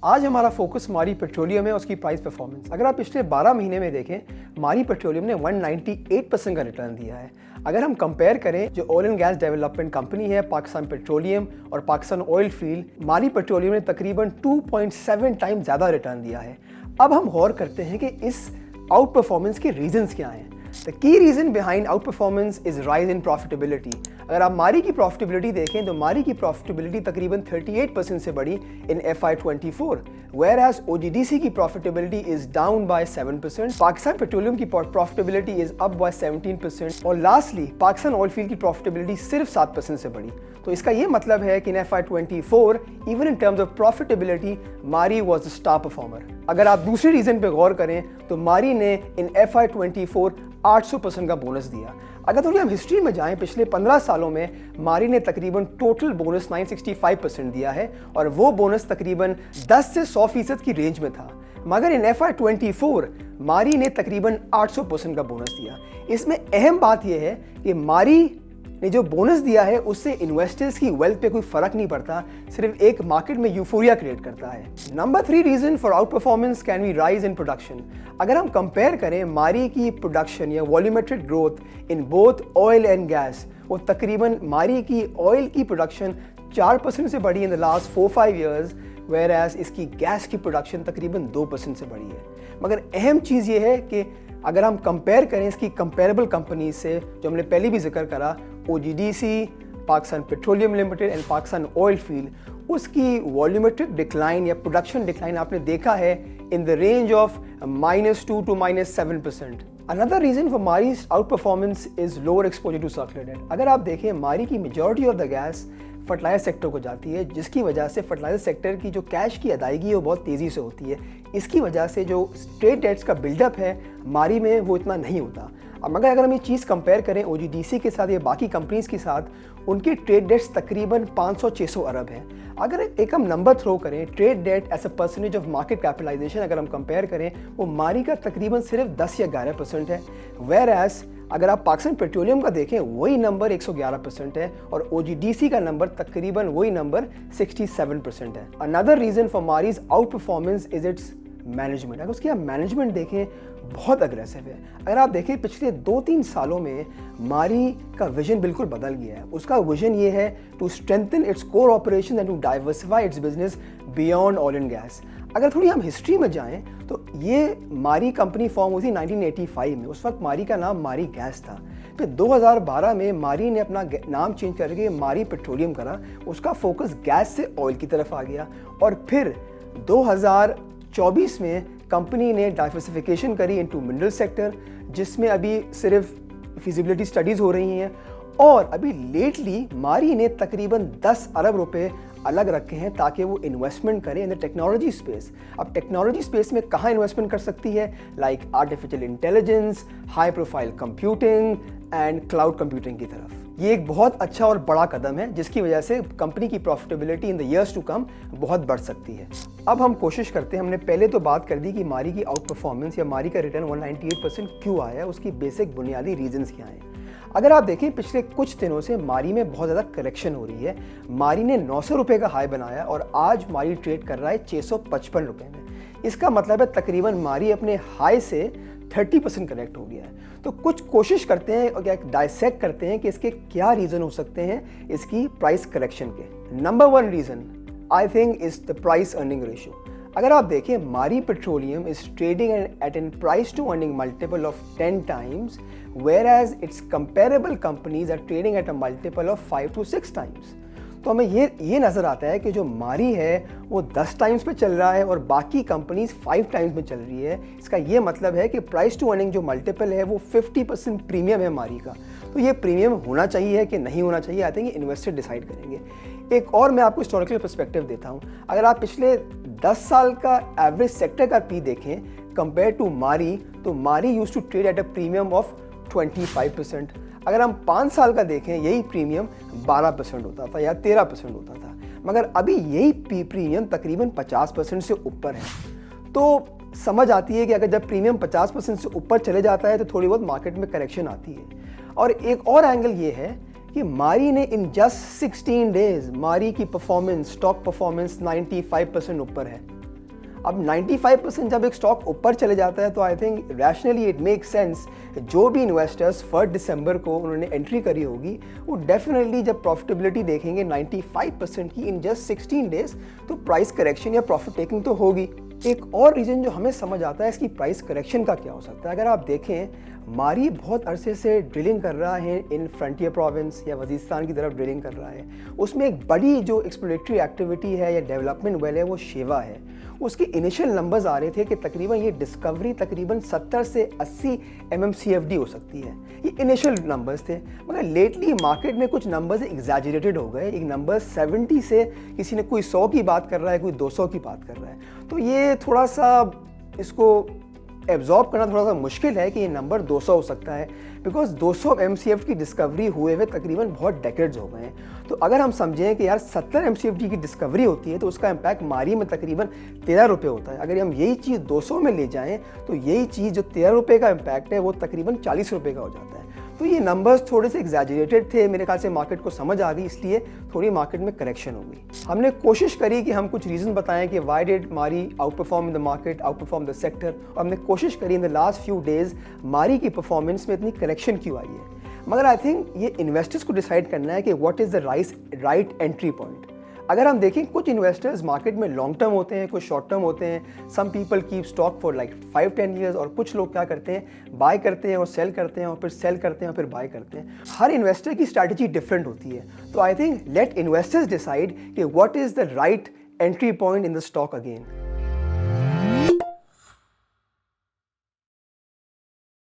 आज हमारा फोकस मारी पेट्रोलियम है, उसकी प्राइस परफॉर्मेंस। अगर आप पिछले 12 महीने में देखें, मारी पेट्रोलियम ने 198% का रिटर्न दिया है। अगर हम कंपेयर करें जो oil and gas development company है पाकिस्तान पेट्रोलियम और पाकिस्तान ऑयल फील्ड, मारी पेट्रोलियम ने तकरीबन 2.7 टाइम ज़्यादा रिटर्न दिया है। अब हम गौर करते हैं कि इस आउट परफॉर्मेंस के रीजंस क्या हैं। The key reason behind outperformance is rise in profitability. अगर आप मारी की प्रॉफिटेबिलिटी देखें तो मारी की प्रॉफिटेबिलिटी तकरीबन 38% से बढ़ी इन FY24, whereas OGDC की profitability is down by 7%, Pakistan petroleum की प्रॉफिटेबिलिटी इज अप बाय 17% और लास्टली पाकिस्तान ऑयल फील्ड की प्रॉफिटेबिलिटी सिर्फ 7% से बढ़ी। तो इसका ये मतलब है कि इन FY24 even in terms of profitability मारी वाज द स्टार परफॉर्मर। अगर आप दूसरे रीजन पे गौर करें तो मारी ने इन FY24 800% का बोनस दिया। अगर थोड़ी हम हिस्ट्री में जाएं, पिछले 15 सालों में मारी ने तकरीबन टोटल बोनस 965% दिया है और वो बोनस तकरीबन 10 से 100% की रेंज में था। मगर इन FY24 मारी ने तकरीबन 800% का बोनस दिया। इसमें अहम बात यह है कि मारी ने जो बोनस दिया है उससे इन्वेस्टर्स की वेल्थ पे कोई फर्क नहीं पड़ता, सिर्फ एक मार्केट में यूफोरिया क्रिएट करता है। Number 3 reason for outperformance can be rise in production. अगर हम कंपेयर करें मारी की प्रोडक्शन या volumetric growth in both oil and gas, वो तकरीबन मारी की ऑयल की प्रोडक्शन 4% से बढ़ी in the last 4-5 years, whereas इसकी गैस की प्रोडक्शन तकरीबन 2% से बढ़ी है। मगर अहम चीज़ ये है कि अगर हम कंपेयर करें इसकी कंपेरेबल कंपनी से, जो हमने पहले भी जिक्र करा, OGDC, Pakistan Petroleum Limited and Pakistan Oil Field, उसकी वॉल्यूमेट्रिक डिक्लाइन या प्रोडक्शन डिक्लाइन आपने देखा है in the range of -2 to -7%। Another reason for Mari's outperformance is lower exposure to circular debt. अगर आप देखें, मारी की majority of the gas fertiliser sector को जाती है, जिसकी वजह से फर्टिलाइजर सेक्टर की जो कैश की अदायगी है वो बहुत तेज़ी से होती है। इसकी वजह से जो ट्रेड डेट्स का बिल्डअप है मारी में वो इतना नहीं होता। अब मगर अगर हम ये चीज़ कंपेयर करें OGDC के साथ या बाकी कंपनीज के साथ, उनकी ट्रेड डेट्स तकरीबन 500-600 अरब है। अगर एक हम नंबर थ्रो करें, trade debt as a percentage of market capitalization अगर हम कंपेयर करें, वो मारी का तकरीबन सिर्फ 10 या 11% है। वेयरएज अगर आप पाकिस्तान पेट्रोलियम का देखें, वही नंबर 111% है और OGDC का नंबर तकरीबन वही नंबर 67% है। Another reason for Mari's outperformance is its management. अगर उसकी आप मैनेजमेंट देखें, बहुत अग्रेसिव है। अगर आप देखें पिछले 2-3 सालों में मारी का विजन बिल्कुल बदल गया है। उसका विजन ये है to strengthen its core operation and to diversify its business beyond oil and gas. अगर थोड़ी हम हिस्ट्री में जाएं तो ये मारी कंपनी फॉर्म हुई थी 1985 में। उस वक्त मारी का नाम मारी गैस था। फिर 2012 में मारी ने अपना नाम चेंज करके मारी पेट्रोलियम करा। उसका फोकस गैस से ऑयल की तरफ आ गया और फिर 2024 में कंपनी ने डाइवर्सिफिकेशन करी इनटू मिनरल सेक्टर, जिसमें अभी सिर्फ फिजिबिलिटी स्टडीज़ हो रही हैं और अभी लेटली मारी ने तकरीबन 10 अरब रुपए अलग रखे हैं ताकि वो इन्वेस्टमेंट करें इन द टेक्नोलॉजी स्पेस। अब टेक्नोलॉजी स्पेस में कहाँ इन्वेस्टमेंट कर सकती है? Like artificial intelligence, high profile computing and cloud computing की तरफ। ये एक बहुत अच्छा और बड़ा कदम है जिसकी वजह से कंपनी की profitability in the years to come बहुत बढ़ सकती है। अब हम कोशिश करते हैं, हमने पहले तो बात कर दी कि मारी की आउट परफॉर्मेंस या मारी का रिटर्न 198% क्यों आया है, उसकी बेसिक बुनियादी रीजंस क्या हैं। अगर आप देखें, पिछले कुछ दिनों से मारी में बहुत ज़्यादा करेक्शन हो रही है। मारी ने 900 रुपये का हाई बनाया और आज मारी ट्रेड कर रहा है 655 रुपये में। इसका मतलब है तकरीबन मारी अपने हाई से 30% करेक्ट हो गया है। तो कुछ कोशिश करते हैं और क्या डाइसेक्ट करते हैं कि इसके क्या रीज़न हो सकते हैं इसकी प्राइस करेक्शन के। Number 1 reason I think is the price earning ratio. अगर आप देखें, Mari Petroleum is trading at an price to earning multiple of 10 times, whereas its comparable companies are trading at a multiple of 5 to 6 times। तो हमें ये नज़र आता है कि जो मारी है वो 10 टाइम्स पे चल रहा है और बाकी कंपनीज 5 टाइम्स में चल रही है। इसका ये मतलब है कि प्राइस टू अर्निंग जो मल्टीपल है वो 50% प्रीमियम है मारी का। तो ये प्रीमियम होना चाहिए कि नहीं होना चाहिए, आई थिंक इन्वेस्टर डिसाइड करेंगे। एक और मैं आपको हिस्टोरिकल पर्सपेक्टिव देता हूँ। अगर आप पिछले 10 साल का एवरेज सेक्टर का पी देखें कंपेयर टू मारी, तो Mari used to trade at a premium of 25%। अगर हम 5 साल का देखें, यही प्रीमियम 12% होता था या 13% होता था, मगर अभी यही प्रीमियम तकरीबन 50% से ऊपर है। तो समझ आती है कि अगर जब प्रीमियम 50% से ऊपर चले जाता है तो थोड़ी बहुत मार्केट में करेक्शन आती है। और एक और एंगल ये है कि मारी ने इन जस्ट 16 डेज मारी की परफॉर्मेंस, स्टॉक परफॉर्मेंस 95% ऊपर है। अब 95% जब एक स्टॉक ऊपर चले जाता है तो I think rationally it make sense जो भी इन्वेस्टर्स 1 दिसंबर को उन्होंने एंट्री करी होगी वो डेफिनेटली जब प्रॉफिटेबिलिटी देखेंगे 95% की इन जस्ट 16 डेज, तो प्राइस करेक्शन या प्रॉफिट टेकिंग तो होगी। एक और रीज़न जो हमें समझ आता है इसकी प्राइस करेक्शन का क्या हो सकता है। अगर आप देखें, मारी बहुत अरसे से ड्रिलिंग कर रहा है इन फ्रंटियर प्रोविंस या वजीरिस्तान की तरफ ड्रिलिंग कर रहा है। उसमें एक बड़ी जो एक्सप्लोरेटरी एक्टिविटी है या डेवलपमेंट वेल है वो शेवा है। उसके इनिशियल नंबर्स आ रहे थे कि तकरीबन ये डिस्कवरी तकरीबन 70 से 80 MMCFD हो सकती है। ये इनिशियल नंबर्स थे, मगर लेटली मार्केट में कुछ नंबर्स एग्जैजरेटेड हो गए। एक नंबर 70 से किसी ने कोई 100 की बात कर रहा है, कोई 200 की बात कर रहा है। तो ये थोड़ा सा इसको एब्जॉर्ब करना थोड़ा सा मुश्किल है कि ये नंबर 200 हो सकता है, बिकॉज 200 MCFD की डिस्कवरी हुए हुए तकरीबन बहुत डेकेड्स हो गए हैं। तो अगर हम समझें कि यार 70 MCFD की डिस्कवरी होती है तो उसका इम्पैक्ट मारी में तकरीबन 13 रुपये होता है। अगर हम यही चीज़ 200 में ले जाएं तो यही चीज़ जो 13 रुपये का इम्पैक्ट है वो तकरीबन 40 रुपये का हो जाता है। तो ये नंबर्स थोड़े से एग्जैजरेटेड थे, मेरे ख्याल से मार्केट को समझ आ गई, इसलिए थोड़ी मार्केट में करेक्शन हो गई। हमने कोशिश करी कि हम कुछ रीज़न बताएं कि व्हाई डिड मारी out perform in the market, out perform the sector, और हमने कोशिश करी in the last few days मारी की परफॉर्मेंस में इतनी करेक्शन क्यों आई है। मगर आई थिंक ये इन्वेस्टर्स को डिसाइड करना है कि what is the right entry point. अगर हम देखें, कुछ इन्वेस्टर्स मार्केट में लॉन्ग टर्म होते हैं, कुछ शॉर्ट टर्म होते हैं। Some people keep stock for like 5-10 years, और कुछ लोग क्या करते हैं, बाय करते हैं और सेल करते हैं और फिर सेल करते हैं और फिर बाय करते हैं। हर इन्वेस्टर की स्ट्रैटेजी डिफरेंट होती है। तो I think let investors decide कि what is the right entry point in the stock again.